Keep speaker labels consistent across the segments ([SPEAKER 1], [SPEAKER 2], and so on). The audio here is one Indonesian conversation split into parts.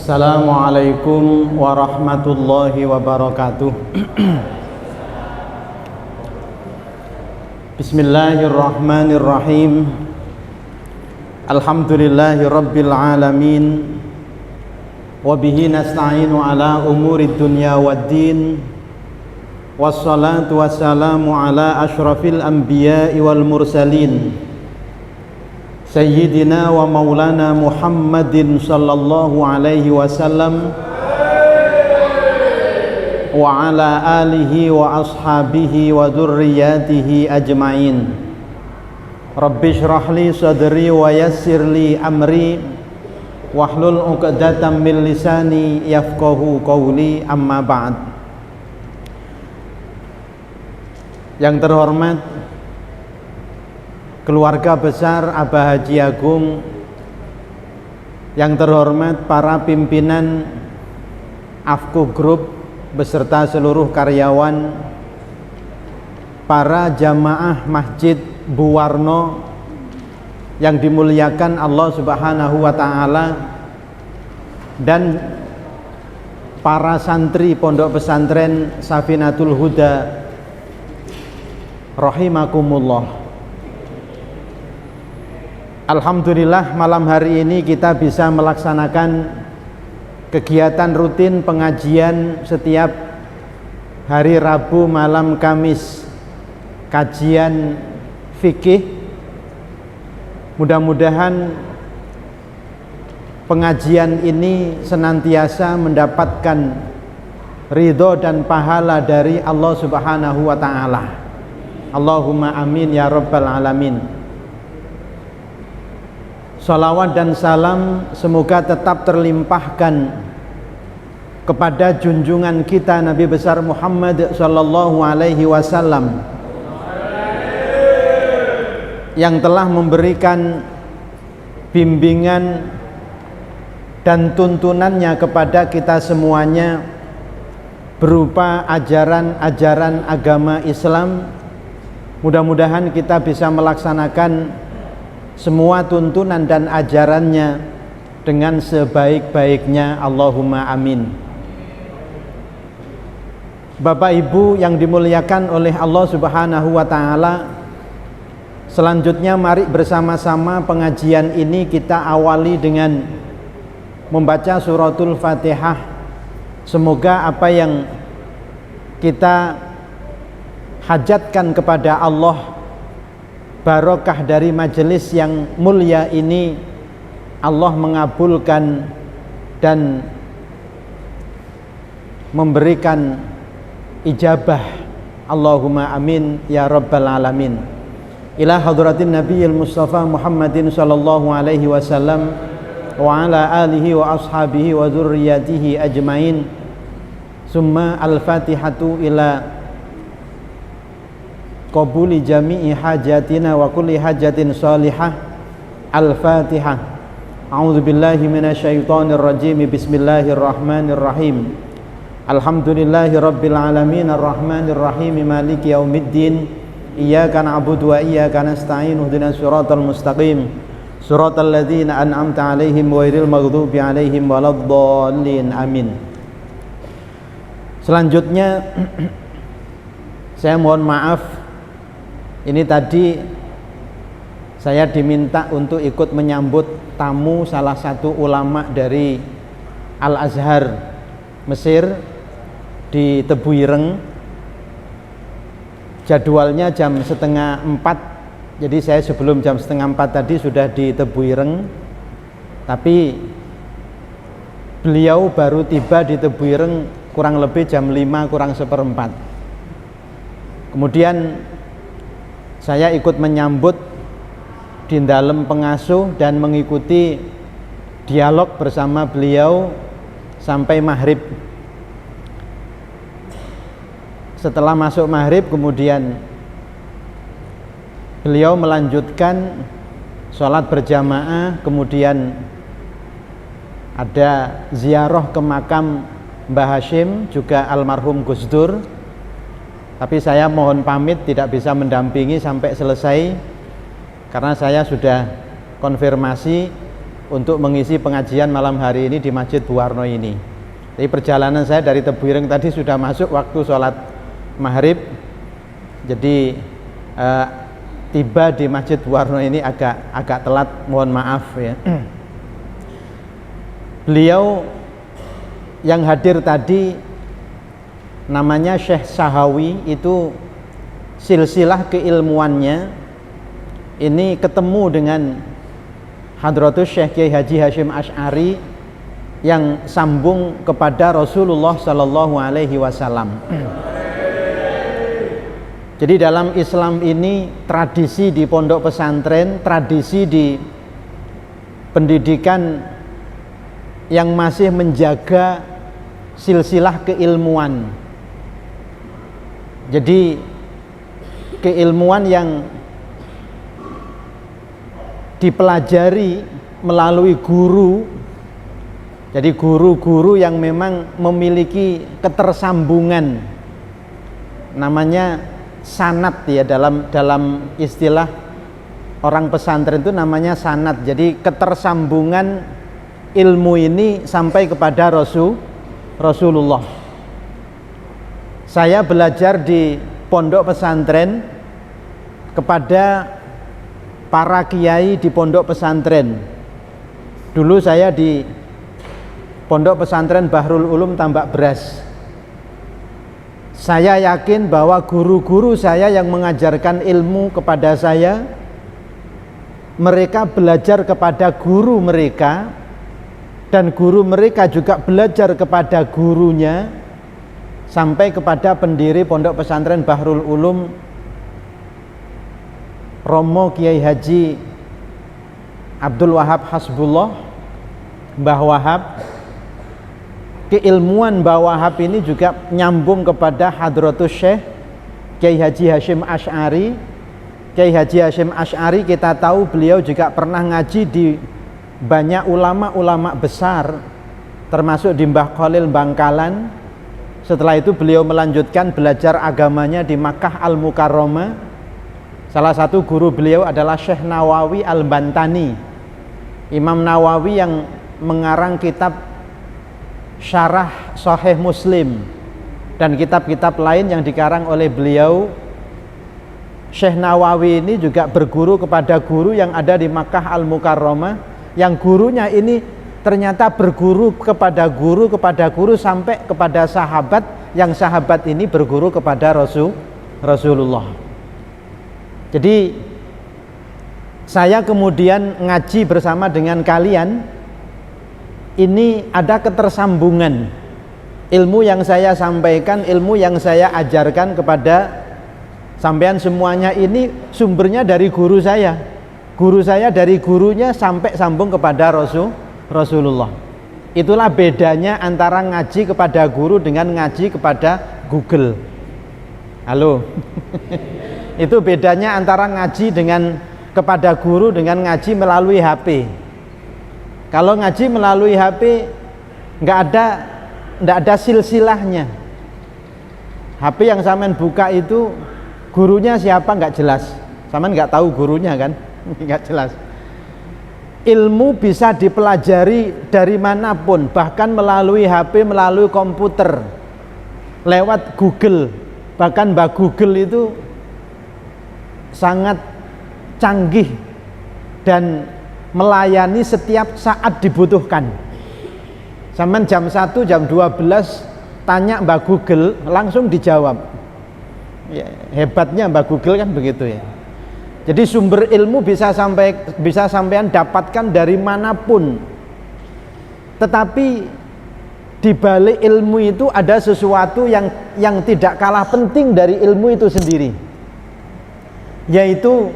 [SPEAKER 1] Assalamualaikum warahmatullahi wabarakatuh. Bismillahirrahmanirrahim. Alhamdulillahi rabbil alamin. Wabihi nasta'inu ala umurid dunya waddin. Wassalatu wassalamu ala ashrafil anbiya'i wal mursalin, Sayyidina wa maulana Muhammadin sallallahu alaihi wasallam wa ala alihi wa ashabihi wa dhurriyyatihi ajma'in. Rabbi shrah li sadri wa yassir li amri wahlul 'uqdatam min lisani yafqahu qawli, amma ba'd. Yang terhormat keluarga besar Abah Haji Agung, yang terhormat para pimpinan Afku Group beserta seluruh karyawan, para jamaah Masjid Buwarno yang dimuliakan Allah Subhanahu wa Ta'ala, dan para santri Pondok Pesantren Safinatul Huda rahimakumullah. Alhamdulillah, malam hari ini kita bisa melaksanakan kegiatan rutin pengajian setiap hari Rabu malam Kamis, kajian fikih. Mudah-mudahan pengajian ini senantiasa mendapatkan ridho dan pahala dari Allah Subhanahu wa Ta'ala. Allahumma amin ya rabbal alamin. Salawat dan salam semoga tetap terlimpahkan kepada junjungan kita Nabi besar Muhammad sallallahu alaihi wasallam yang telah memberikan bimbingan dan tuntunannya kepada kita semuanya berupa ajaran-ajaran agama Islam. Mudah-mudahan kita bisa melaksanakan semua tuntunan dan ajarannya dengan sebaik-baiknya. Allahumma amin. Bapak Ibu yang dimuliakan oleh Allah Subhanahu wa Ta'ala, selanjutnya mari bersama-sama pengajian ini kita awali dengan membaca suratul Fatihah. Semoga apa yang kita hajatkan kepada Allah, barokah dari majelis yang mulia ini, Allah mengabulkan dan memberikan ijabah. Allahumma amin ya rabbal alamin. Ila hadratin nabiyil mustafa Muhammadin sallallahu alaihi wasallam wa ala alihi wa ashabihi wa dhurriyyatihi ajmain. Summa al-fatihatu ila qabuli jami'i hajatina wa kulli hajatin salihah. Al-Fatihah. A'udzu billahi minasyaitonir rajim. Bismillahirrahmanirrahim. Alhamdulillahi rabbil alamin arrahmanir rahim maliki yaumiddin. Iyyaka na'budu wa iyyaka nasta'in. Ihdinas siratal mustaqim. Siratal ladzina an'amta 'alaihim ghairil maghdubi 'alaihim waladdallin. Amin. Selanjutnya saya mohon maaf, ini tadi saya diminta untuk ikut menyambut tamu salah satu ulama dari Al-Azhar Mesir di Tebu Ireng. Jadwalnya jam 3:30, jadi saya sebelum jam 3:30 tadi sudah di Tebu Ireng, tapi beliau baru tiba di Tebu Ireng kurang lebih jam 5 kurang seperempat. Kemudian saya ikut menyambut di dalam pengasuh dan mengikuti dialog bersama beliau sampai maghrib. Setelah masuk maghrib, kemudian beliau melanjutkan sholat berjamaah, kemudian ada ziarah ke makam Mbah Hashim, juga almarhum Gus Dur. Tapi saya mohon pamit tidak bisa mendampingi sampai selesai karena saya sudah konfirmasi untuk mengisi pengajian malam hari ini di Masjid Buwarno ini. Jadi perjalanan saya dari Tebuireng tadi sudah masuk waktu sholat maghrib. Jadi tiba di Masjid Buwarno ini agak telat, mohon maaf ya. Beliau yang hadir tadi namanya Syekh Sahawi, itu silsilah keilmuannya ini ketemu dengan Hadratus Syekh Kiai Haji Hasyim Asy'ari yang sambung kepada Rasulullah Sallallahu Alaihi Wasallam. Jadi dalam Islam ini tradisi di pondok pesantren, tradisi di pendidikan yang masih menjaga silsilah keilmuan. Jadi keilmuan yang dipelajari melalui guru. Jadi guru-guru yang memang memiliki ketersambungan, namanya sanad ya, dalam istilah orang pesantren itu namanya sanad. Jadi ketersambungan ilmu ini sampai kepada Rasulullah. Saya belajar di pondok pesantren kepada para kiai di pondok pesantren. Dulu saya di pondok pesantren Bahrul Ulum Tambak Beras. Saya yakin bahwa guru-guru saya yang mengajarkan ilmu kepada saya, mereka belajar kepada guru mereka, dan guru mereka juga belajar kepada gurunya, sampai kepada pendiri pondok pesantren Bahrul Ulum, Romo Kiai Haji Abdul Wahab Hasbullah, Mbah Wahab. Keilmuan Mbah Wahab ini juga nyambung kepada Hadratus Syekh Kiai Haji Hasyim Asy'ari. Kiai Haji Hasyim Asy'ari kita tahu beliau juga pernah ngaji di banyak ulama-ulama besar, termasuk di Mbah Khalil Bangkalan. Setelah itu beliau melanjutkan belajar agamanya di Makkah Al-Mukarramah. Salah satu guru beliau adalah Syekh Nawawi Al-Bantani, Imam Nawawi yang mengarang kitab Syarah Sahih Muslim dan kitab-kitab lain yang dikarang oleh beliau. Syekh Nawawi ini juga berguru kepada guru yang ada di Makkah Al-Mukarramah, yang gurunya ini ternyata berguru kepada guru sampai kepada sahabat, yang sahabat ini berguru kepada Rasulullah. Jadi saya kemudian ngaji bersama dengan kalian, ini ada ketersambungan ilmu yang saya sampaikan, ilmu yang saya ajarkan kepada sampean semuanya ini sumbernya dari guru saya. Guru saya dari gurunya sampai sambung kepada Rasulullah. Itulah bedanya antara ngaji kepada guru dengan ngaji kepada Google. Halo. Itu bedanya antara ngaji kepada guru dengan ngaji melalui HP. Kalau ngaji melalui HP nggak ada silsilahnya. HP yang sampean buka itu gurunya siapa nggak jelas. Sampean nggak tahu gurunya kan? Nggak jelas. Ilmu bisa dipelajari dari manapun, bahkan melalui HP, melalui komputer, lewat Google. Bahkan Mbak Google itu sangat canggih dan melayani setiap saat dibutuhkan. Sampai jam 1, jam 12 tanya Mbak Google, langsung dijawab. Ya, hebatnya Mbak Google kan begitu ya. Jadi sumber ilmu bisa sampean dapatkan dari manapun. Tetapi di balik ilmu itu ada sesuatu yang tidak kalah penting dari ilmu itu sendiri, yaitu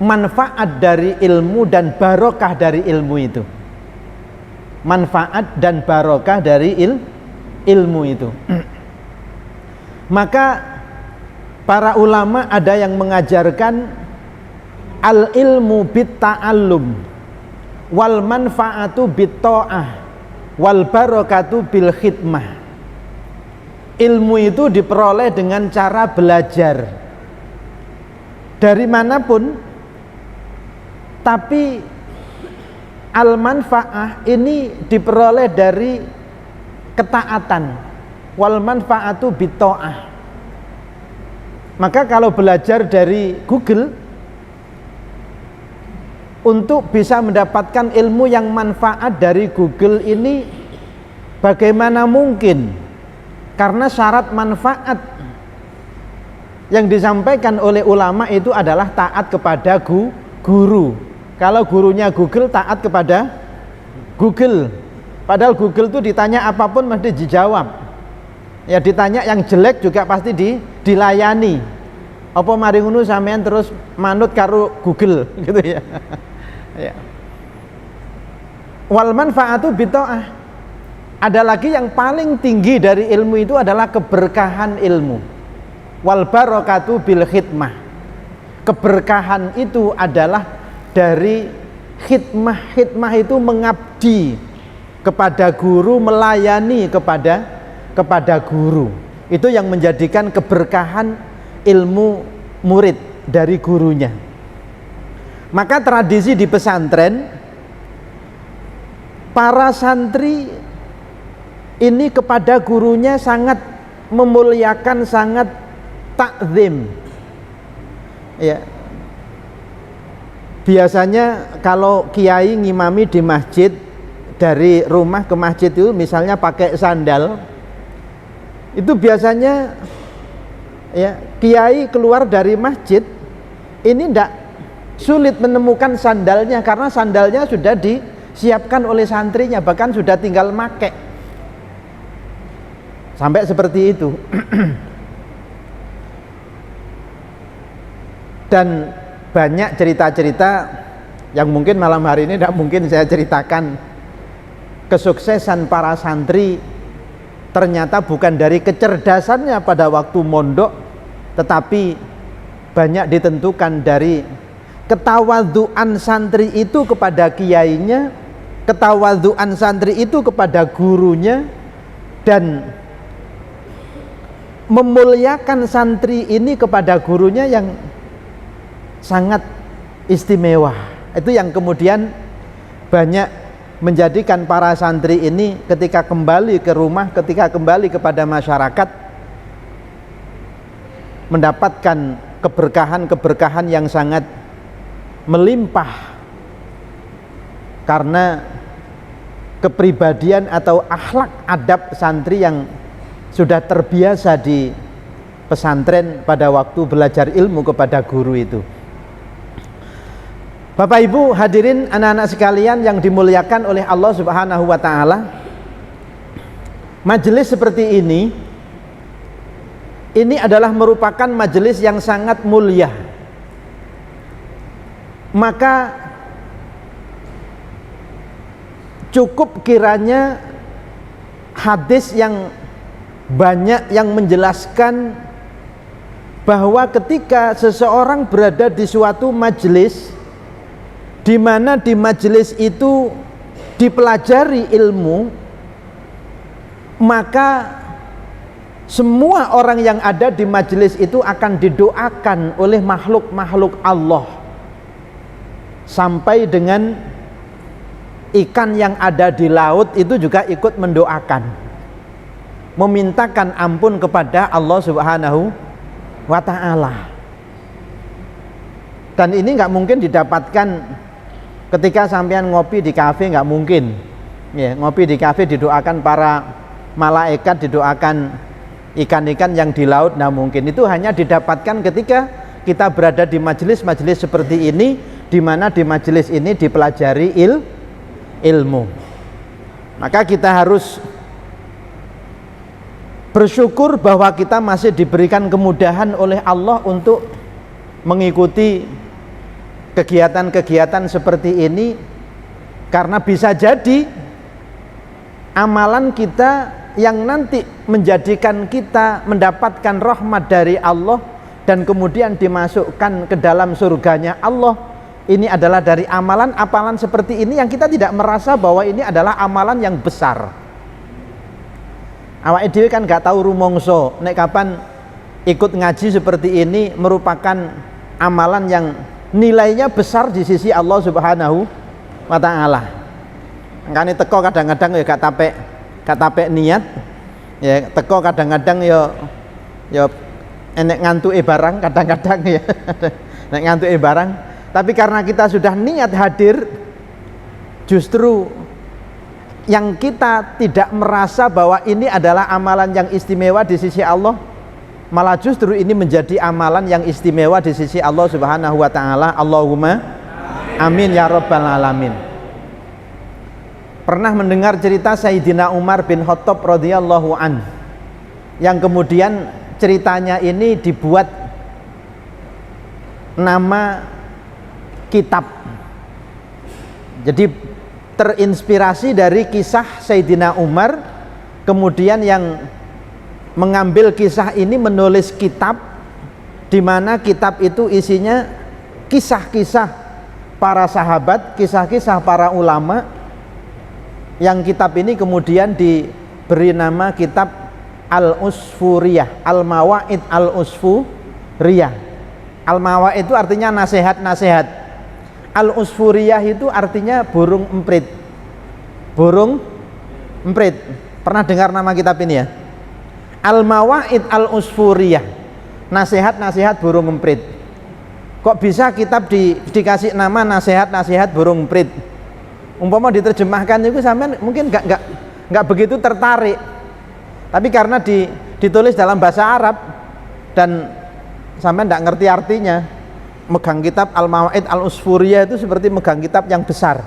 [SPEAKER 1] manfaat dari ilmu dan barokah dari ilmu itu. Manfaat dan barokah dari ilmu itu. Maka para ulama ada yang mengajarkan al ilmu bit ta'allum wal manfaatu bit ta'ah wal barokatu bil khidmah. Ilmu itu diperoleh dengan cara belajar dari manapun, tapi al-manfaah ini diperoleh dari ketaatan. Wal manfaatu bitta'ah. Maka kalau belajar dari Google, untuk bisa mendapatkan ilmu yang manfaat dari Google ini bagaimana mungkin? Karena syarat manfaat yang disampaikan oleh ulama itu adalah taat kepada guru. Kalau gurunya Google, taat kepada Google. Padahal Google itu ditanya apapun mesti dijawab. Ya ditanya yang jelek juga pasti dilayani. Apa mari ngono sampean terus manut karo Google gitu ya. Ya. Wal manfaatu bitta'ah. Ada lagi yang paling tinggi dari ilmu itu adalah keberkahan ilmu. Wal barakatu bil khidmah. Keberkahan itu adalah dari khidmah. Khidmah itu mengabdi kepada guru, melayani kepada guru. Itu yang menjadikan keberkahan ilmu murid dari gurunya. Maka tradisi di pesantren, para santri ini kepada gurunya sangat memuliakan, sangat takzim. Ya. Biasanya kalau kiai ngimami di masjid, dari rumah ke masjid itu misalnya pakai sandal, itu biasanya ya kiai keluar dari masjid ini tidak sulit menemukan sandalnya, karena sandalnya sudah disiapkan oleh santrinya, bahkan sudah tinggal make. Sampai seperti itu. Dan banyak cerita-cerita yang mungkin malam hari ini tidak mungkin saya ceritakan. Kesuksesan para santri ternyata bukan dari kecerdasannya pada waktu mondok, tetapi banyak ditentukan dari ketawadhuan santri itu kepada kiainya, ketawadhuan santri itu kepada gurunya, dan memuliakan santri ini kepada gurunya yang sangat istimewa. Itu yang kemudian banyak menjadikan para santri ini ketika kembali ke rumah, ketika kembali kepada masyarakat, mendapatkan keberkahan-keberkahan yang sangat melimpah karena kepribadian atau akhlak adab santri yang sudah terbiasa di pesantren pada waktu belajar ilmu kepada guru itu. Bapak Ibu hadirin anak-anak sekalian yang dimuliakan oleh Allah Subhanahu wa taala, majelis seperti ini adalah merupakan majelis yang sangat mulia. Maka cukup kiranya hadis yang banyak yang menjelaskan bahwa ketika seseorang berada di suatu majelis, di mana di majelis itu dipelajari ilmu, maka semua orang yang ada di majelis itu akan didoakan oleh makhluk-makhluk Allah, sampai dengan ikan yang ada di laut itu juga ikut mendoakan, memintakan ampun kepada Allah Subhanahu wa ta'ala. Dan ini nggak mungkin didapatkan ketika sampean ngopi di kafe, nggak mungkin ya, ngopi di kafe didoakan para malaikat, didoakan ikan-ikan yang di laut, nggak mungkin. Itu hanya didapatkan ketika kita berada di majelis-majelis seperti ini, di mana di majelis ini dipelajari ilmu. Maka kita harus bersyukur bahwa kita masih diberikan kemudahan oleh Allah untuk mengikuti kegiatan-kegiatan seperti ini, karena bisa jadi amalan kita yang nanti menjadikan kita mendapatkan rahmat dari Allah dan kemudian dimasukkan ke dalam surganya Allah, ini adalah dari amalan-amalan seperti ini yang kita tidak merasa bahwa ini adalah amalan yang besar. Awake dhewe kan gak tahu rumangsa nek kapan ikut ngaji seperti ini merupakan amalan yang nilainya besar di sisi Allah Subhanahu wa ta'ala. Makanya teko kadang-kadang ya gak tapek niat. Ya teko kadang-kadang ya enek ngantuke barang kadang-kadang ya. Nek ngantuke barang, tapi karena kita sudah niat hadir, justru yang kita tidak merasa bahwa ini adalah amalan yang istimewa di sisi Allah, malah justru ini menjadi amalan yang istimewa di sisi Allah Subhanahu wa taala. Allahumma amin ya rabbal alamin. Pernah mendengar cerita Sayyidina Umar bin Khattab radhiyallahu an, yang kemudian ceritanya ini dibuat nama kitab. Jadi terinspirasi dari kisah Sayyidina Umar, kemudian yang mengambil kisah ini menulis kitab, di mana kitab itu isinya kisah-kisah para sahabat, kisah-kisah para ulama. Yang kitab ini kemudian diberi nama kitab Al-Usfuriyah, Al-Mawaid Al-Usfuriyah. Al-Mawaid itu artinya nasihat-nasihat. Al-Usfuriyah itu artinya burung emprit. Burung emprit. Pernah dengar nama kitab ini ya? Al-Mawaid Al-Usfuriyah, nasihat-nasihat burung emprit. Kok bisa kitab dikasih nama nasihat-nasihat burung emprit? Umpama diterjemahkan itu sampean mungkin nggak begitu tertarik, tapi karena ditulis dalam bahasa Arab dan sampean nggak ngerti artinya, megang kitab Al-Mawaid Al-Usfuriyah itu seperti megang kitab yang besar.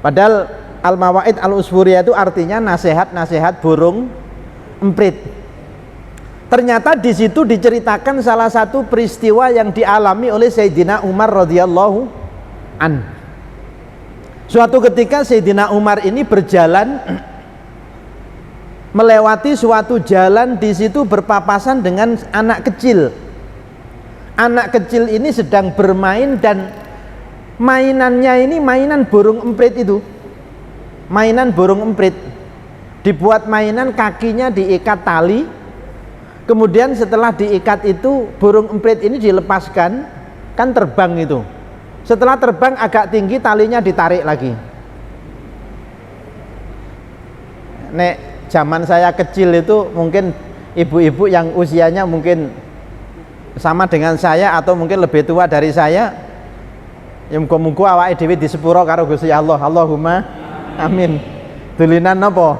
[SPEAKER 1] Padahal Al-Mawaid Al-Usfuriyah itu artinya nasihat-nasihat burung emprit. Ternyata di situ diceritakan salah satu peristiwa yang dialami oleh Sayyidina Umar radhiyallahu an. Suatu ketika Sayyidina Umar ini berjalan melewati suatu jalan, di situ berpapasan dengan anak kecil. Anak kecil ini sedang bermain dan mainannya ini mainan burung emprit itu. Mainan burung emprit. Dibuat mainan, kakinya diikat tali. Kemudian setelah diikat itu burung emprit ini dilepaskan, kan terbang itu. Setelah terbang agak tinggi, talinya ditarik lagi. Nek zaman saya kecil itu mungkin ibu-ibu yang usianya mungkin sama dengan saya atau mungkin lebih tua dari saya, ya muga-muga awake dhewe disepuro karo Gusti Allah. Allahumma amin. Dulinan napa?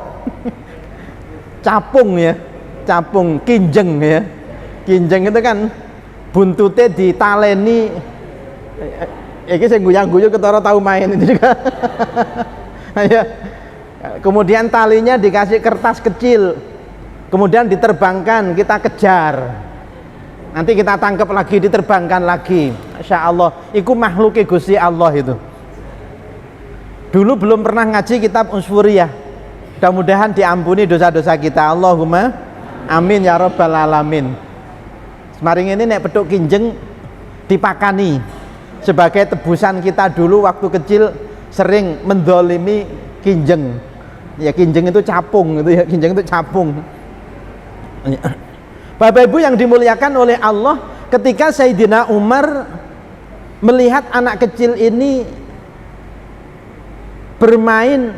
[SPEAKER 1] Capung ya. Capung, kinjeng ya. Kinjeng itu kan buntute ditaleni. Iki sing guyang-guyu ketara tahu main itu juga. Ya. Kemudian talinya dikasih kertas kecil, kemudian diterbangkan, kita kejar. Nanti kita tangkap lagi, diterbangkan lagi. Masya Allah, itu makhluknya Gusti Allah itu. Dulu belum pernah ngaji kitab Usfuriyah. Mudah-mudahan diampuni dosa-dosa kita. Allahumma amin ya rabbal alamin. Semaring ini nek peduk kinjeng dipakani sebagai tebusan kita dulu waktu kecil sering mendolimi kinjeng. Ya kinjeng itu capung, itu ya kinjeng itu capung. Bapak Ibu yang dimuliakan oleh Allah, ketika Sayyidina Umar melihat anak kecil ini bermain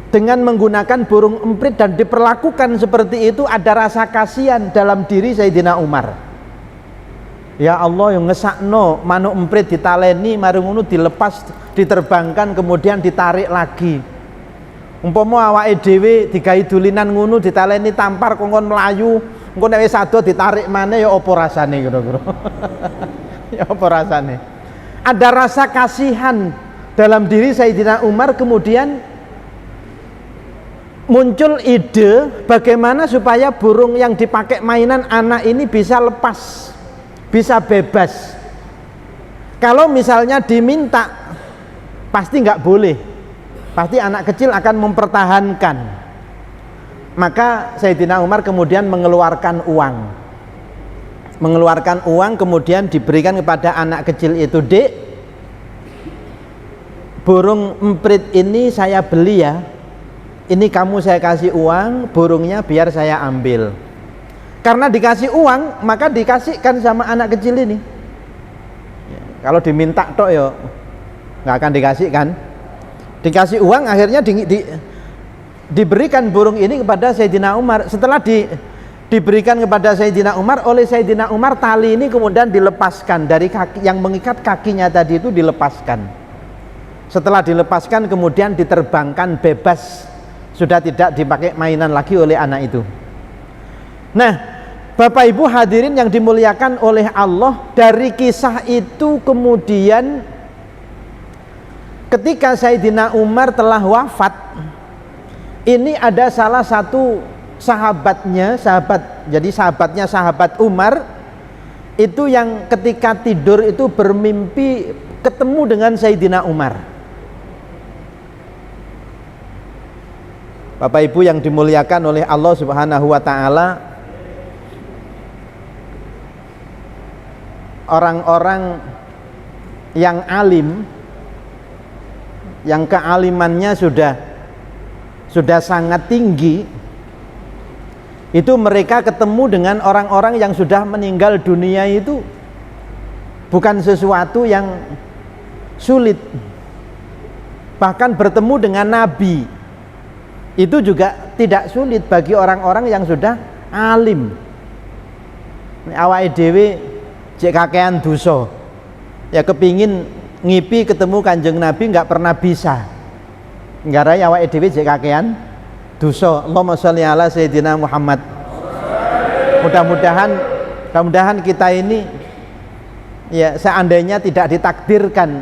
[SPEAKER 1] dengan menggunakan burung emprit dan diperlakukan seperti itu, ada rasa kasihan dalam diri Sayyidina Umar. Ya Allah, yang ngesakno manuk emprit ditaleni mari ngono dilepas, diterbangkan kemudian ditarik lagi. Umpama awake dhewe digawe dulinan ngono ditaleni tampar kongkon melayu, engko nek wis ado ditarik maneh ya apa rasane kira-kira. Ya apa rasane? Ada rasa kasihan dalam diri Sayyidina Umar, kemudian muncul ide bagaimana supaya burung yang dipakai mainan anak ini bisa lepas, bisa bebas. Kalau misalnya diminta pasti nggak boleh, pasti anak kecil akan mempertahankan. Maka Sayyidina Umar kemudian mengeluarkan uang, kemudian diberikan kepada anak kecil itu. Dek, burung emprit ini saya beli ya, ini kamu saya kasih uang, burungnya biar saya ambil. Karena dikasih uang, maka dikasihkan sama anak kecil ini. Kalau diminta tok ya nggak akan dikasih kan. Dikasih uang, akhirnya diberikan burung ini kepada Sayyidina Umar. Setelah diberikan kepada Sayyidina Umar, oleh Sayyidina Umar tali ini kemudian dilepaskan dari kaki yang mengikat kakinya tadi itu, dilepaskan. Setelah dilepaskan kemudian diterbangkan bebas, sudah tidak dipakai mainan lagi oleh anak itu. Nah, Bapak Ibu hadirin yang dimuliakan oleh Allah, dari kisah itu kemudian ketika Sayyidina Umar telah wafat, ini ada salah satu sahabatnya, sahabatnya sahabat Umar itu yang ketika tidur itu bermimpi ketemu dengan Sayyidina Umar. Bapak Ibu yang dimuliakan oleh Allah Subhanahu wa taala, orang-orang yang alim, yang kealimannya sudah sangat tinggi, itu mereka ketemu dengan orang-orang yang sudah meninggal dunia itu bukan sesuatu yang sulit. Bahkan bertemu dengan Nabi itu juga tidak sulit bagi orang-orang yang sudah alim. Awake dhewe cek kakean dosa, ya kepingin ngipi ketemu Kanjeng Nabi nggak pernah bisa. Nggarai awake dhewe cek kakean dosa. Allahumma sholli ala Sayyidina Muhammad. Mudah-mudahan kita ini ya seandainya tidak ditakdirkan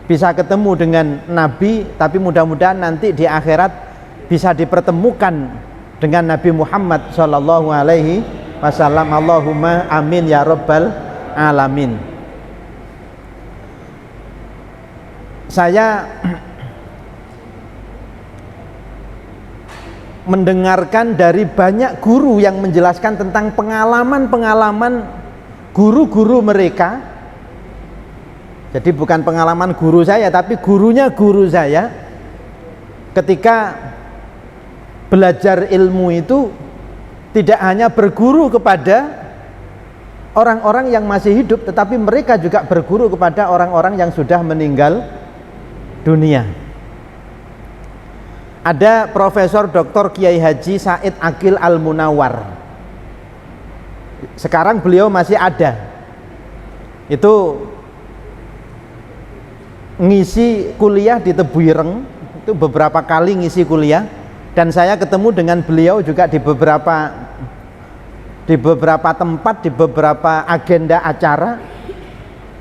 [SPEAKER 1] bisa ketemu dengan Nabi, tapi mudah-mudahan nanti di akhirat bisa dipertemukan dengan Nabi Muhammad sallallahu alaihi wasallam. Allahumma amin ya rabbal alamin. Saya mendengarkan dari banyak guru yang menjelaskan tentang pengalaman-pengalaman guru-guru mereka. Jadi bukan pengalaman guru saya, tapi gurunya guru saya ketika belajar ilmu itu tidak hanya berguru kepada orang-orang yang masih hidup, tetapi mereka juga berguru kepada orang-orang yang sudah meninggal dunia. Ada Profesor Dr. Kiai Haji Said Aqil Al-Munawwar. Sekarang beliau masih ada. Itu ngisi kuliah di Tebuireng, itu beberapa kali ngisi kuliah. Dan saya ketemu dengan beliau juga di beberapa tempat, di beberapa agenda acara,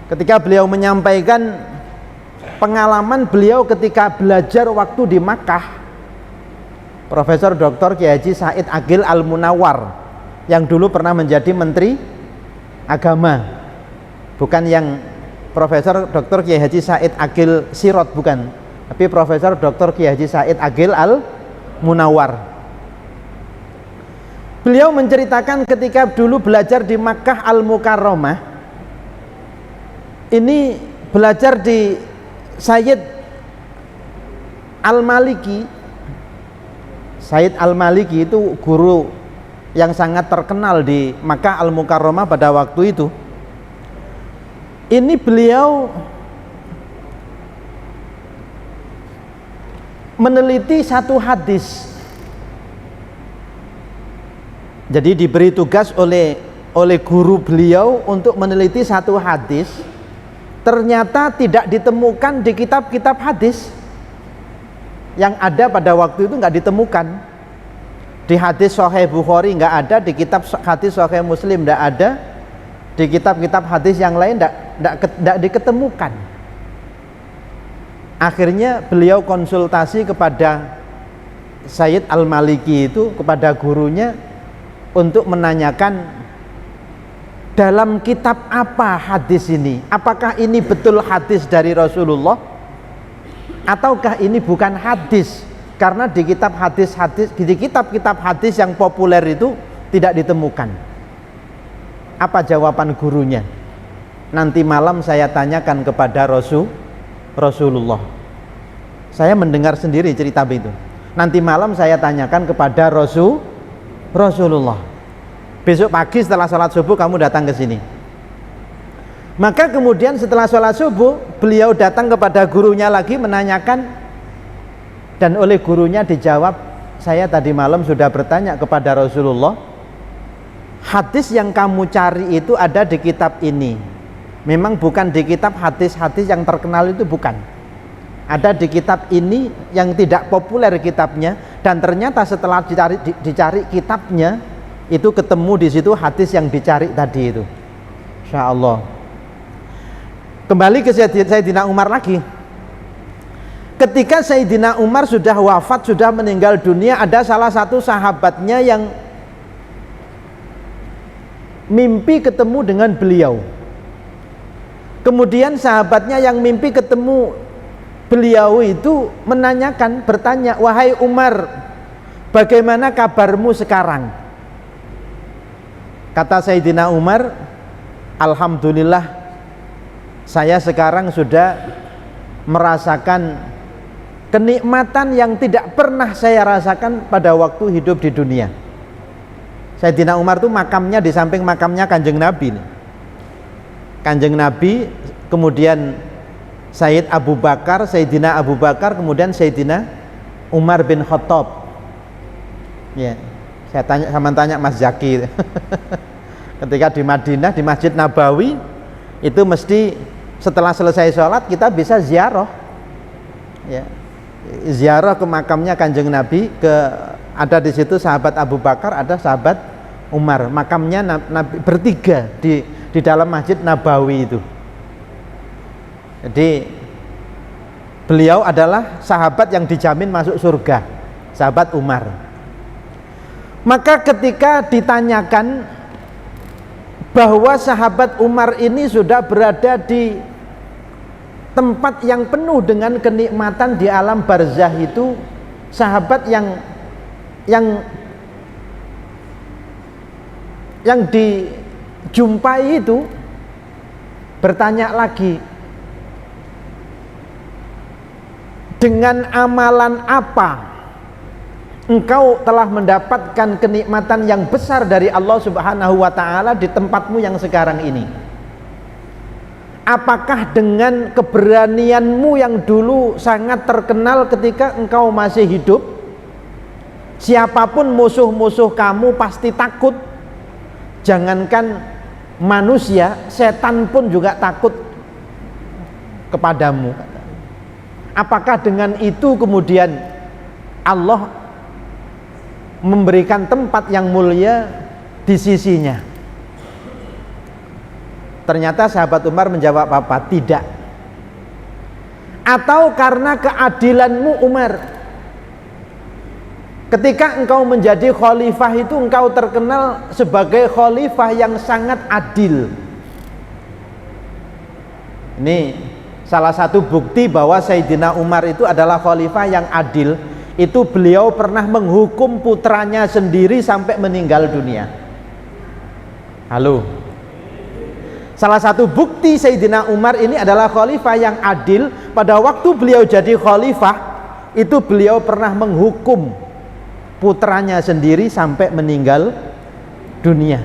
[SPEAKER 1] ketika beliau menyampaikan pengalaman beliau ketika belajar waktu di Makkah. Profesor Dr. Kiai Haji Said Aqil Al-Munawwar yang dulu pernah menjadi Menteri Agama, bukan yang Profesor Dr. Kiai Haji Said Aqil Sirot, bukan, tapi Profesor Dr. Kiai Haji Said Aqil Al-Munawwar. Beliau menceritakan ketika dulu belajar di Makkah Al-Mukarramah, ini belajar di Sayyid Al-Maliki. Sayyid Al-Maliki itu guru yang sangat terkenal di Makkah Al-Mukarramah pada waktu itu. Ini beliau meneliti satu hadis. Jadi diberi tugas oleh guru beliau untuk meneliti satu hadis. Ternyata tidak ditemukan di kitab-kitab hadis. Yang ada pada waktu itu nggak ditemukan. Di hadis Sahih Bukhari nggak ada, di kitab hadis Sahih Muslim nggak ada, di kitab-kitab hadis yang lain nggak diketemukan. Akhirnya beliau konsultasi kepada Sayyid Al-Maliki itu, kepada gurunya, untuk menanyakan dalam kitab apa hadis ini, apakah ini betul hadis dari Rasulullah ataukah ini bukan hadis, karena di kitab di kitab-kitab hadis yang populer itu tidak ditemukan. Apa jawaban gurunya? Nanti malam saya tanyakan kepada Rasulullah. Saya mendengar sendiri cerita itu. Nanti malam saya tanyakan kepada Rasulullah. Besok pagi setelah sholat subuh kamu datang ke sini. Maka kemudian setelah sholat subuh beliau datang kepada gurunya lagi menanyakan, Dan oleh gurunya dijawab, saya tadi malam sudah bertanya kepada Rasulullah, hadis yang kamu cari itu ada di kitab ini. Memang bukan di kitab hadis-hadis yang terkenal itu, bukan. Ada di kitab ini yang tidak populer kitabnya, dan ternyata setelah dicari kitabnya itu ketemu di situ hadis yang dicari tadi itu. Insya Allah. Kembali ke Sayyidina Umar lagi. Ketika Sayyidina Umar sudah wafat, sudah meninggal dunia, ada salah satu sahabatnya yang mimpi ketemu dengan beliau. Kemudian sahabatnya yang mimpi ketemu beliau itu menanyakan, bertanya, wahai Umar, bagaimana kabarmu sekarang? Kata Sayyidina Umar, alhamdulillah, saya sekarang sudah merasakan kenikmatan yang tidak pernah saya rasakan pada waktu hidup di dunia. Sayyidina Umar itu makamnya di samping makamnya Kanjeng Nabi. Kanjeng Nabi, kemudian Sayyid Abu Bakar, Sayyidina Abu Bakar, kemudian Sayyidina Umar bin Khattab. Ya, saya tanya Mas Zaki. Ketika di Madinah, di Masjid Nabawi, itu mesti setelah selesai sholat kita bisa ziarah. Ya, ziarah ke makamnya Kanjeng Nabi, ada di situ sahabat Abu Bakar, ada sahabat Umar. Makamnya Nabi bertiga di dalam Masjid Nabawi itu. Jadi beliau adalah sahabat yang dijamin masuk surga, sahabat Umar. Maka ketika ditanyakan bahwa sahabat Umar ini sudah berada di tempat yang penuh dengan kenikmatan di alam barzah itu, sahabat yang dijumpai itu bertanya lagi, dengan amalan apa engkau telah mendapatkan kenikmatan yang besar dari Allah Subhanahu wa ta'ala di tempatmu yang sekarang ini? Apakah dengan keberanianmu yang dulu sangat terkenal ketika engkau masih hidup, siapapun musuh-musuh kamu pasti takut? Jangankan manusia, setan pun juga takut kepadamu. Apakah dengan itu kemudian Allah memberikan tempat yang mulia di sisinya? Ternyata sahabat Umar menjawab apa? Tidak. Atau karena keadilanmu Umar, ketika engkau menjadi khalifah itu engkau terkenal sebagai khalifah yang sangat adil. Ini salah satu bukti bahwa Sayyidina Umar itu adalah khalifah yang adil. Itu beliau pernah menghukum putranya sendiri sampai meninggal dunia. Halo. Salah satu bukti Sayyidina Umar ini adalah khalifah yang adil. Pada waktu beliau jadi khalifah, itu beliau pernah menghukum putranya sendiri sampai meninggal dunia.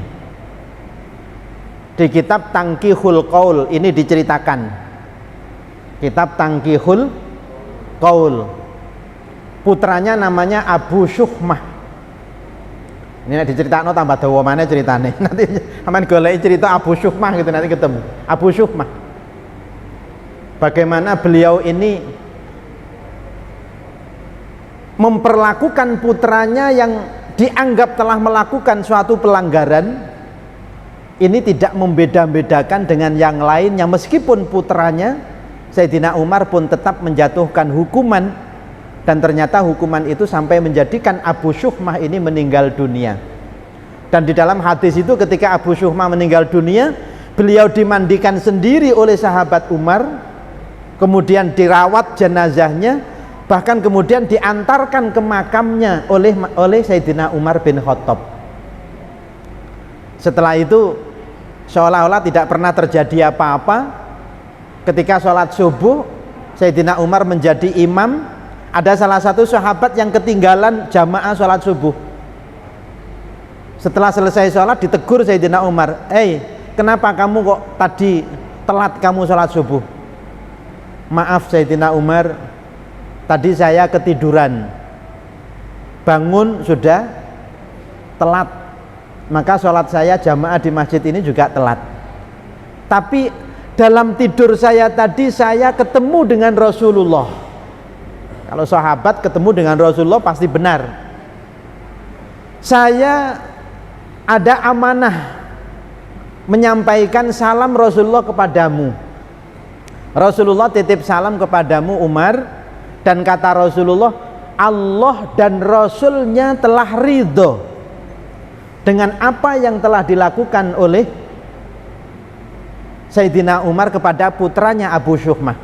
[SPEAKER 1] Di kitab Tangkihul Qaul ini diceritakan. Kitab Tangkihul Qaul. Putranya namanya Abu Syuhmah. Ini diceritakan tambah dawa mana ceritanya. Nanti aman golek cerita Abu Syuhmah gitu, nanti ketemu. Abu Syuhmah. Bagaimana beliau ini memperlakukan putranya yang dianggap telah melakukan suatu pelanggaran, ini tidak membeda-bedakan dengan yang lainnya, meskipun putranya Sayyidina Umar pun tetap menjatuhkan hukuman. Dan ternyata hukuman itu sampai menjadikan Abu Syuhmah ini meninggal dunia. Dan di dalam hadis itu ketika Abu Syuhmah meninggal dunia, beliau dimandikan sendiri oleh sahabat Umar, kemudian dirawat jenazahnya, bahkan kemudian diantarkan ke makamnya oleh Sayyidina Umar bin Khattab. Setelah itu seolah-olah tidak pernah terjadi apa-apa. Ketika sholat subuh, Sayyidina Umar menjadi imam. Ada salah satu sahabat yang ketinggalan jamaah sholat subuh. Setelah selesai sholat ditegur Sayyidina Umar, kenapa kamu kok tadi telat kamu sholat subuh? Maaf Sayyidina Umar, tadi saya ketiduran, bangun sudah telat, maka sholat saya jamaah di masjid ini juga telat. Tapi dalam tidur saya tadi saya ketemu dengan Rasulullah. Kalau sahabat ketemu dengan Rasulullah pasti benar. Saya ada amanah menyampaikan salam Rasulullah kepadamu. Rasulullah titip salam kepadamu Umar, dan kata Rasulullah, Allah dan Rasulnya telah ridho dengan apa yang telah dilakukan oleh Sayyidina Umar kepada putranya Abu Syuhmah.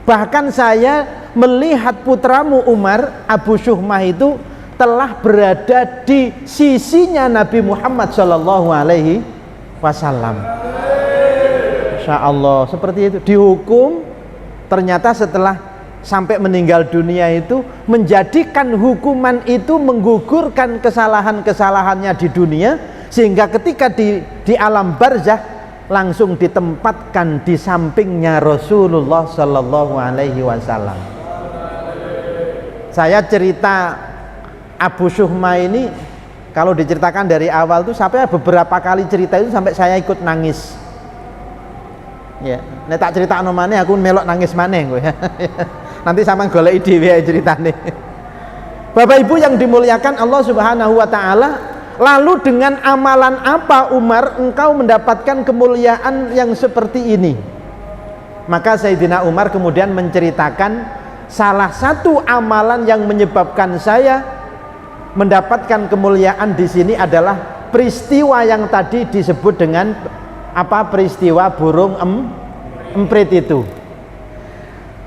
[SPEAKER 1] Bahkan saya melihat putramu Umar, Abu Syuhmah itu telah berada di sisinya Nabi Muhammad Shallallahu Alaihi Wasallam. Masya Allah, seperti itu. Dihukum, ternyata setelah sampai meninggal dunia itu menjadikan hukuman itu menggugurkan kesalahan-kesalahannya di dunia, sehingga ketika di alam barzah langsung ditempatkan di sampingnya Rasulullah Sallallahu Alaihi Wasallam. Saya cerita Abu Syuhmah ini, kalau diceritakan dari awal tuh sampai beberapa kali cerita itu sampai saya ikut nangis. Ya, nek tak critakno maneh aku melok nangis maneh kowe. Nanti sama goleki dhewe ceritane. Bapak Ibu yang dimuliakan Allah Subhanahu wa taala, lalu dengan amalan apa Umar engkau mendapatkan kemuliaan yang seperti ini? Maka Sayyidina Umar kemudian menceritakan salah satu amalan yang menyebabkan saya mendapatkan kemuliaan di sini adalah peristiwa yang tadi disebut dengan apa, peristiwa burung emprit itu.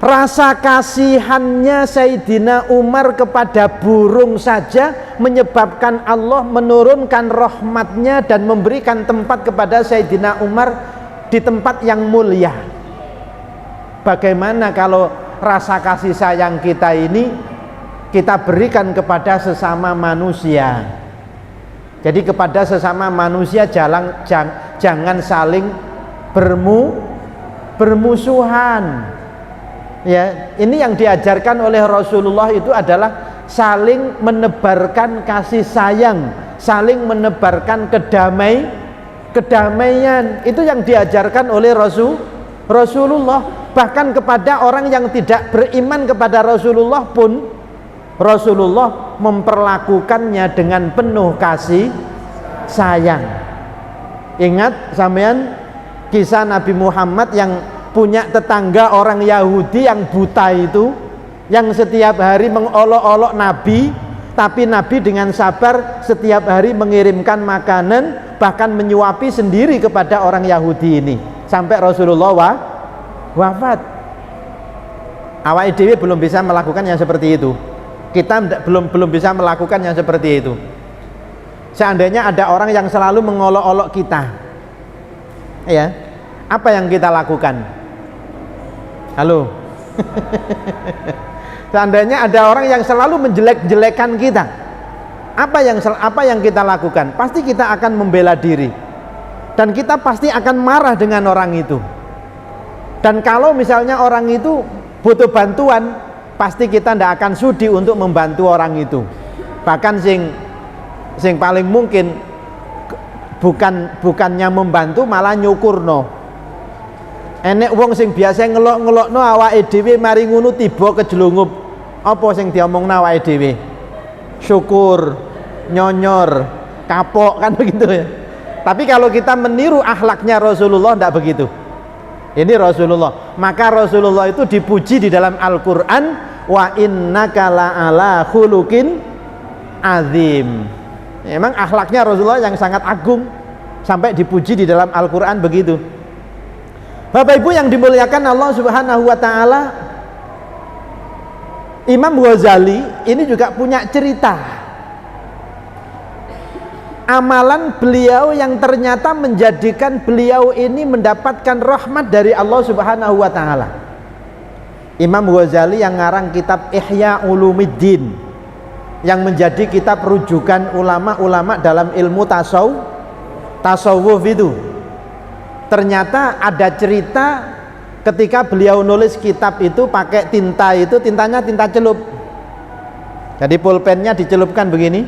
[SPEAKER 1] Rasa kasihannya Sayyidina Umar kepada burung saja menyebabkan Allah menurunkan rahmatnya dan memberikan tempat kepada Sayyidina Umar di tempat yang mulia. Bagaimana kalau rasa kasih sayang kita ini kita berikan kepada sesama manusia? Jadi kepada sesama manusia jangan saling bermusuhan. Ya, ini yang diajarkan oleh Rasulullah itu adalah saling menebarkan kasih sayang, saling menebarkan kedamaian. Itu yang diajarkan oleh Rasulullah. Bahkan kepada orang yang tidak beriman kepada Rasulullah pun Rasulullah memperlakukannya dengan penuh kasih sayang. Ingat sampean kisah Nabi Muhammad yang punya tetangga orang Yahudi yang buta itu, yang setiap hari mengolok-olok Nabi, tapi Nabi dengan sabar setiap hari mengirimkan makanan, bahkan menyuapi sendiri kepada orang Yahudi ini sampai Rasulullah wafat. Awake dhewe belum bisa melakukan yang seperti itu. Kita belum bisa melakukan yang seperti itu. Seandainya ada orang yang selalu mengolok-olok kita, ya, apa yang kita lakukan? Halo. Seandainya ada orang yang selalu menjelek-jelekan kita, apa yang kita lakukan? Pasti kita akan membela diri, dan kita pasti akan marah dengan orang itu. Dan kalau misalnya orang itu butuh bantuan, pasti kita tidak akan sudi untuk membantu orang itu. Bahkan sing paling mungkin bukannya membantu malah nyukurno. Enek wong sing biasa ngelok-ngelokno awake dhewe mari ngono tiba kejelungup. Apa sing diomongno awake dhewe? Syukur, nyonyor, kapok, kan begitu ya. Tapi kalau kita meniru akhlaknya Rasulullah tidak begitu. Ini Rasulullah. Maka Rasulullah itu dipuji di dalam Al-Qur'an, wa innaka la'ala khuluqin azim. Memang akhlaknya Rasulullah yang sangat agung sampai dipuji di dalam Al-Qur'an begitu. Bapak Ibu yang dimuliakan Allah Subhanahu wa taala, Imam Ghazali ini juga punya cerita amalan beliau yang ternyata menjadikan beliau ini mendapatkan rahmat dari Allah Subhanahu wa taala. Imam Ghazali yang ngarang kitab Ihya Ulumuddin, yang menjadi kitab rujukan ulama-ulama dalam ilmu tasawuf itu. Ternyata ada cerita ketika beliau nulis kitab itu pakai tinta, itu tintanya tinta celup. Jadi pulpennya dicelupkan begini.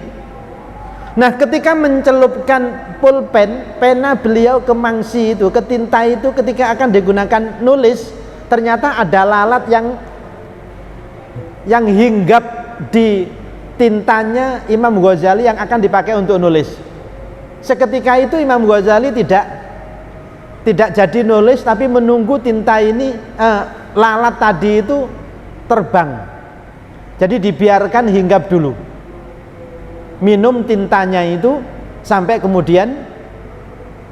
[SPEAKER 1] Nah, ketika mencelupkan pulpen, pena beliau ke mangsi itu, ke tinta itu, ketika akan digunakan nulis, ternyata ada lalat yang hinggap di tintanya Imam Ghazali yang akan dipakai untuk nulis. Seketika itu Imam Ghazali tidak jadi nulis, tapi menunggu tinta ini, lalat tadi itu terbang. Jadi dibiarkan hinggap dulu, minum tintanya itu sampai kemudian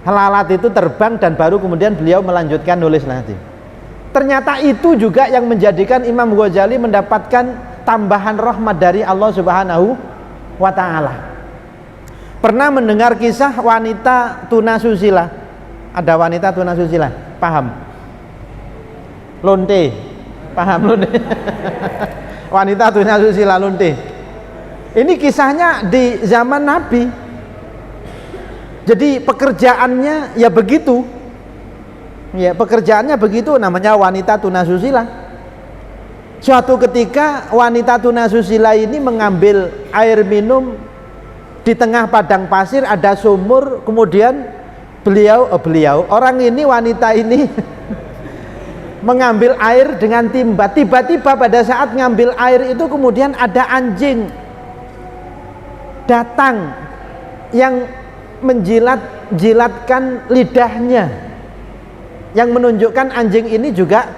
[SPEAKER 1] lalat itu terbang, dan baru kemudian beliau melanjutkan nulis nanti. Ternyata itu juga yang menjadikan Imam Ghazali mendapatkan tambahan rahmat dari Allah Subhanahu wa ta'ala. Pernah mendengar kisah wanita tunasusila? Ada wanita tunasusila, paham? Lonte, paham lonte? Wanita tunasusila lonte. Ini kisahnya di zaman Nabi. Jadi pekerjaannya ya begitu. Ya, pekerjaannya begitu, namanya wanita tunasusila. Suatu ketika wanita tunasusila ini mengambil air minum di tengah padang pasir, ada sumur, kemudian orang ini, wanita ini mengambil air dengan timba. Tiba-tiba pada saat ngambil air itu kemudian ada anjing datang yang menjilatkan lidahnya, yang menunjukkan anjing ini juga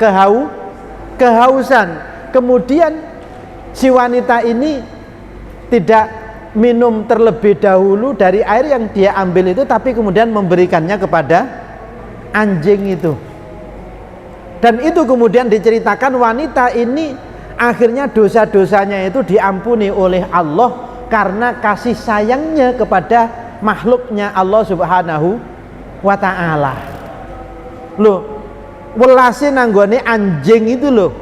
[SPEAKER 1] kehausan. Kemudian si wanita ini tidak minum terlebih dahulu dari air yang dia ambil itu, tapi kemudian memberikannya kepada anjing itu. Dan itu kemudian diceritakan wanita ini akhirnya dosa-dosanya itu diampuni oleh Allah karena kasih sayangnya kepada makhluknya Allah Subhanahu wa ta'ala. Loh, welase nanggone anjing itu loh,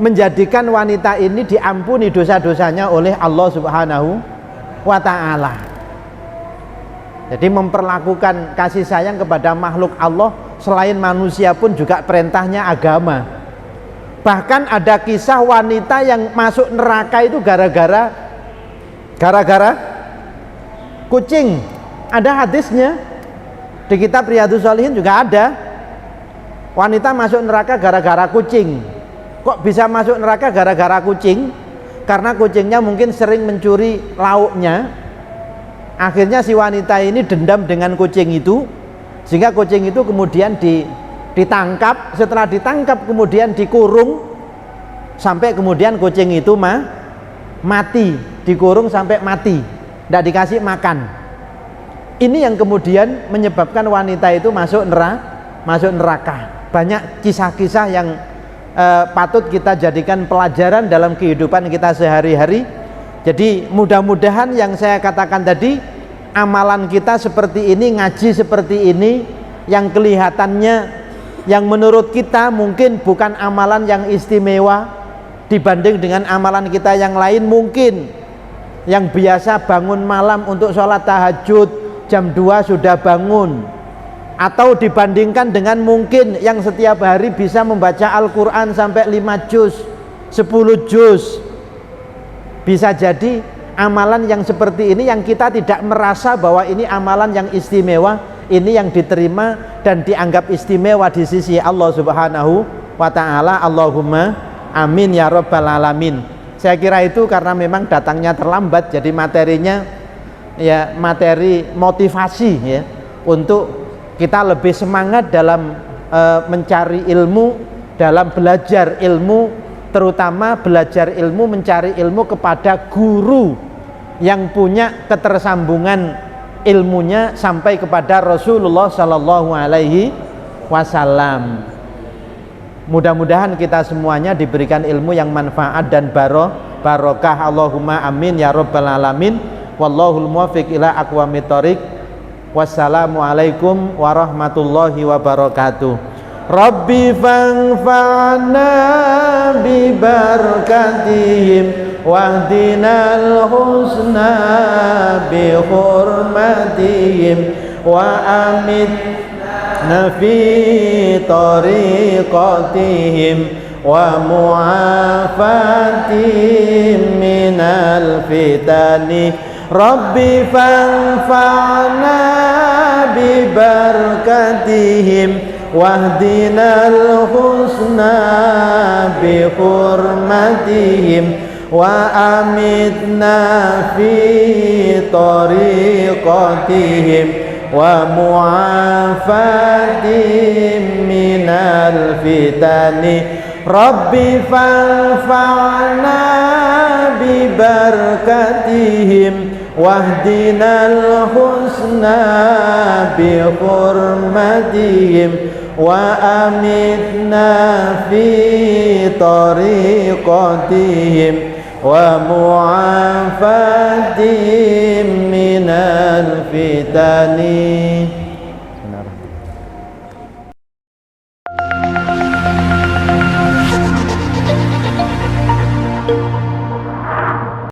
[SPEAKER 1] menjadikan wanita ini diampuni dosa-dosanya oleh Allah Subhanahu wa ta'ala. Jadi memperlakukan kasih sayang kepada makhluk Allah selain manusia pun juga perintahnya agama. Bahkan ada kisah wanita yang masuk neraka itu gara-gara kucing. Ada hadisnya di kitab Riyadhus Shalihin juga ada. Wanita masuk neraka gara-gara kucing. Kok bisa masuk neraka gara-gara kucing? Karena kucingnya mungkin sering mencuri lauknya. Akhirnya si wanita ini dendam dengan kucing itu, sehingga kucing itu kemudian ditangkap. Setelah ditangkap kemudian dikurung sampai kemudian kucing itu mati, dikurung sampai mati, tidak dikasih makan. Ini yang kemudian menyebabkan wanita itu masuk neraka. Banyak kisah-kisah yang patut kita jadikan pelajaran dalam kehidupan kita sehari-hari. Jadi mudah-mudahan yang saya katakan tadi, amalan kita seperti ini, ngaji seperti ini, yang kelihatannya, yang menurut kita mungkin bukan amalan yang istimewa dibanding dengan amalan kita yang lain, mungkin yang biasa bangun malam untuk sholat tahajud jam 2 sudah bangun, atau dibandingkan dengan mungkin yang setiap hari bisa membaca Al-Quran sampai 5 juz, 10 juz. Bisa jadi amalan yang seperti ini yang kita tidak merasa bahwa ini amalan yang istimewa, ini yang diterima dan dianggap istimewa di sisi Allah Subhanahu wa ta'ala. Allahumma amin ya rabbal alamin. Saya kira itu karena memang datangnya terlambat, jadi materinya ya materi motivasi ya, untuk kita lebih semangat dalam mencari ilmu, dalam belajar ilmu, terutama belajar ilmu, mencari ilmu kepada guru yang punya ketersambungan ilmunya sampai kepada Rasulullah Sallallahu Alaihi Wasallam. Mudah-mudahan kita semuanya diberikan ilmu yang manfaat dan barokah. Allahumma amin ya rabbal alamin. Wallahul muwaffiq ila aqwamit thoriq. Wassalamualaikum warahmatullahi wabarakatuh. Rabbi fanfa'na bi barakatihim wahdinal husna bi hurmatihim wa amit في طريقتهم ومعافاتهم من الفتن ربي فانفعنا ببركتهم واهدنا الحسنى بحرمتهم وأمتنا في طريقتهم ومعافاتهم من الفتن ربي فانفعنا ببركتهم واهدنا الحسنى بحرمتهم وأمتنا في طريقتهم ومعافاتهم من الفتن